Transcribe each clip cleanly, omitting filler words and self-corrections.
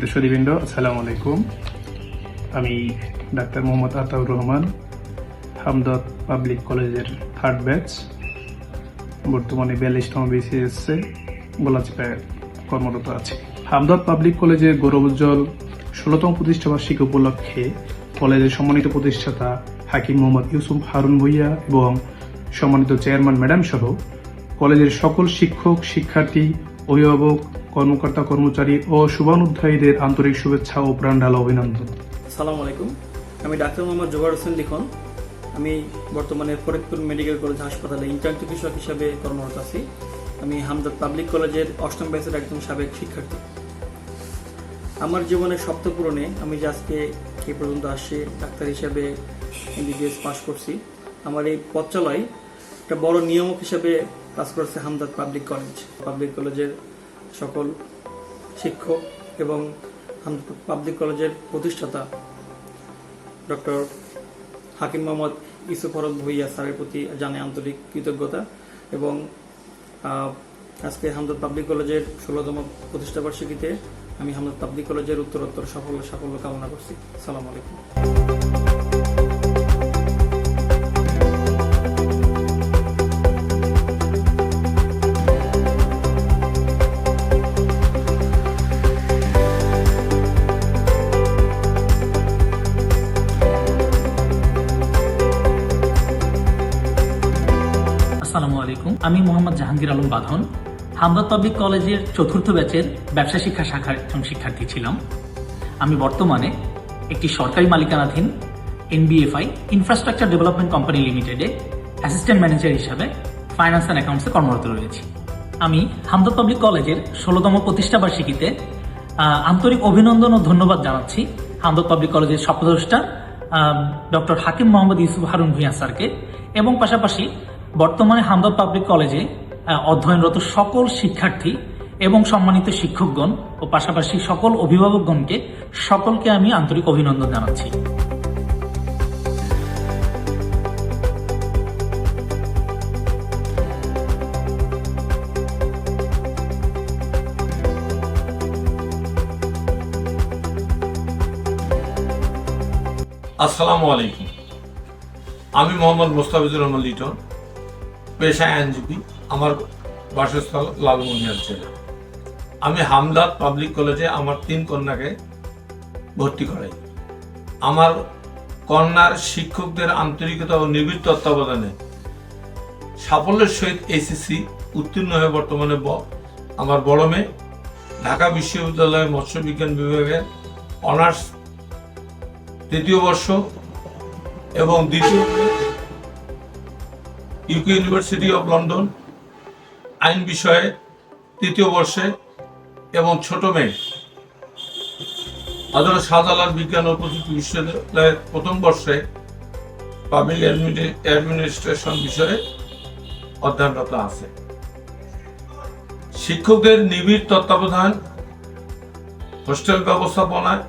সম্মানিত সুধীবৃন্দ, আসসালামু আলাইকুম। আমি ডাক্তার মোহাম্মদ আতাউর রহমান, হামদর্দ পাবলিক কলেজের 3rd ব্যাচ, বর্তমানে 42তম বিসিএসে গলাচিপায় কর্মরত আছি। হামদর্দ পাবলিক কলেজের গৌরবোজ্জ্বল 16তম প্রতিষ্ঠাবার্ষিকী উপলক্ষে কলেজের সম্মানিত প্রতিষ্ঠাতা হাকিম মোহাম্মদ ইউসুফ হারুন ভূঁইয়া এবং সম্মানিত চেয়ারম্যান ম্যাডাম সহ কলেজের সকল শিক্ষক, শিক্ষার্থী, অভিভাবক, কর্মকর্তা, কর্মচারী ও শুভানুধ্যায়ীদের আন্তরিক শুভেচ্ছা ও প্রাণঢালা অভিনন্দন। আসসালামু আলাইকুম। আমি ডাক্তার মোহাম্মদ জোবায়ের হোসেন লিখন। আমি বর্তমানে ফরিদপুর মেডিকেল কলেজ হাসপাতালে ইন্টার্ন চিকিৎসক হিসাবে কর্মরত আছি। আমি হামদর্দ পাবলিক কলেজের 8ম ব্যাচের একজন সাবেক শিক্ষার্থী। আমার জীবনের স্বপ্ন পূরণে আমি যে আজকে এই পর্যন্ত আসছি, ডাক্তার হিসাবে MBBS পাস করছি, আমার এই পথ চলায় একটা বড় নিয়ামক হিসাবে কাজ করছে হামদর্দ পাবলিক কলেজ। পাবলিক কলেজের সকল শিক্ষক এবং হামদর্দ পাবলিক কলেজের প্রতিষ্ঠাতা ডক্টর হাকিম মোহাম্মদ ইউসুফ হারুন ভূঁইয়া স্যারের প্রতি জানাই আন্তরিক কৃতজ্ঞতা এবং আজকে হামদর্দ পাবলিক কলেজের 16তম প্রতিষ্ঠাবার্ষিকীতে আমি হামদর্দ পাবলিক কলেজের উত্তরোত্তর সাফল্য কামনা করছি। আসসালামু আলাইকুম। আসসালামু আলাইকুম। আমি মোহাম্মদ জাহাঙ্গীর আলম বাঁধন, হামদর্দ পাবলিক কলেজের 4র্থ ব্যাচের ব্যবসা শিক্ষা শাখার একজন শিক্ষার্থী ছিলাম। আমি বর্তমানে একটি সরকারি মালিকানাধীন NBFI ইনফ্রাস্ট্রাকচার ডেভেলপমেন্ট কোম্পানি লিমিটেডে অ্যাসিস্ট্যান্ট ম্যানেজার হিসাবে ফাইন্যান্স অ্যান্ড অ্যাকাউন্টসে কর্মরত রয়েছি। আমি হামদর্দ পাবলিক কলেজের 16তম প্রতিষ্ঠাবার্ষিকীতে আন্তরিক অভিনন্দন ও ধন্যবাদ জানাচ্ছি হামদর্দ পাবলিক কলেজের স্বপ্নদ্রষ্টা ডক্টর হাকিম মোহাম্মদ ইউসুফ হারুন ভূঁইয়া স্যারকে এবং পাশাপাশি বর্তমানে হামদর্দ পাবলিক কলেজে অধ্যয়নরত সকল শিক্ষার্থী এবং সম্মানিত শিক্ষকগণ ও পাশাপাশি সকল অভিভাবকগণকে সকলকে আমি আন্তরিক অভিনন্দন জানাচ্ছি। আসসালামু আলাইকুম। আমি মোহাম্মদ মোস্তাফিজুর রহমান লিটন, পেশায় আইনজীবী। আমার বাসস্থল লালমনিরহাট জেলা। আমি হামদর্দ পাবলিক কলেজে আমার 3 কন্যাকে ভর্তি করাই। আমার কন্যার শিক্ষকদের আন্তরিকতা ও নিবিড় তত্ত্বাবধানে সাফল্যের সহিত SSC উত্তীর্ণ হয়ে বর্তমানে আমার বড় মেয়ে ঢাকা বিশ্ববিদ্যালয়ের মৎস্য বিজ্ঞান বিভাগের অনার্স 3য় বর্ষ এবং দ্বিতীয় UK ইউনিভার্সিটি অব লন্ডন আইন বিষয়ে 3য় বর্ষে এবং ছোট মেয়ে হযরত শাহজালাল বিজ্ঞান ও প্রযুক্তি বিশ্ববিদ্যালয়ের 1ম বর্ষে পাবলিক অ্যাডমিনিস্ট্রেশন বিষয়ে অধ্যয়নরত আছে। শিক্ষকদের নিবিড় তত্ত্বাবধান, হোস্টেল ব্যবস্থাপনায়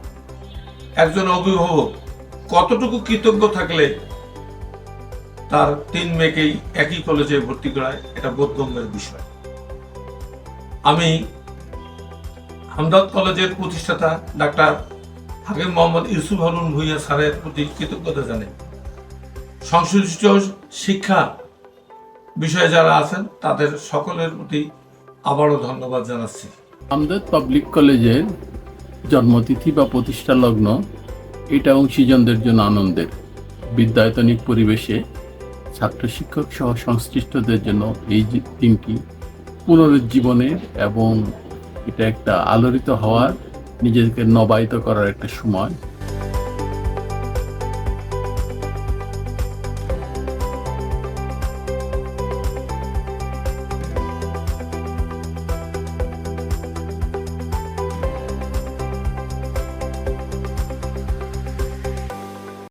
একজন অভিভাবক কতটুকু কৃতজ্ঞ থাকলে তার 3 মেয়েকেই একই কলেজে ভর্তি করায়, এটা বোধগম্যের বিষয়। আমি হামদর্দ কলেজের প্রতিষ্ঠাতা ডাক্তার হাকিম মোহাম্মদ ইউসুফ হারুন ভূঁইয়া স্যারের প্রতি কৃতজ্ঞতা জানাই। সংশ্লিষ্ট শিক্ষা বিষয়ে যারা আছেন তাদের সকলের প্রতি আবারও ধন্যবাদ জানাচ্ছি। হামদর্দ পাবলিক কলেজের জন্মতিথি বা প্রতিষ্ঠা লগ্ন এটা অংশীজনদের জন্য আনন্দের। বিদ্যায়তনিক পরিবেশে ছাত্র শিক্ষক সহ সংশ্লিষ্টদের জন্য এই দিনটি পুনরুজ্জীবনের এবং এটা একটা আলোড়িত হওয়ার, নিজেকে নবায়িত করার একটা সময়।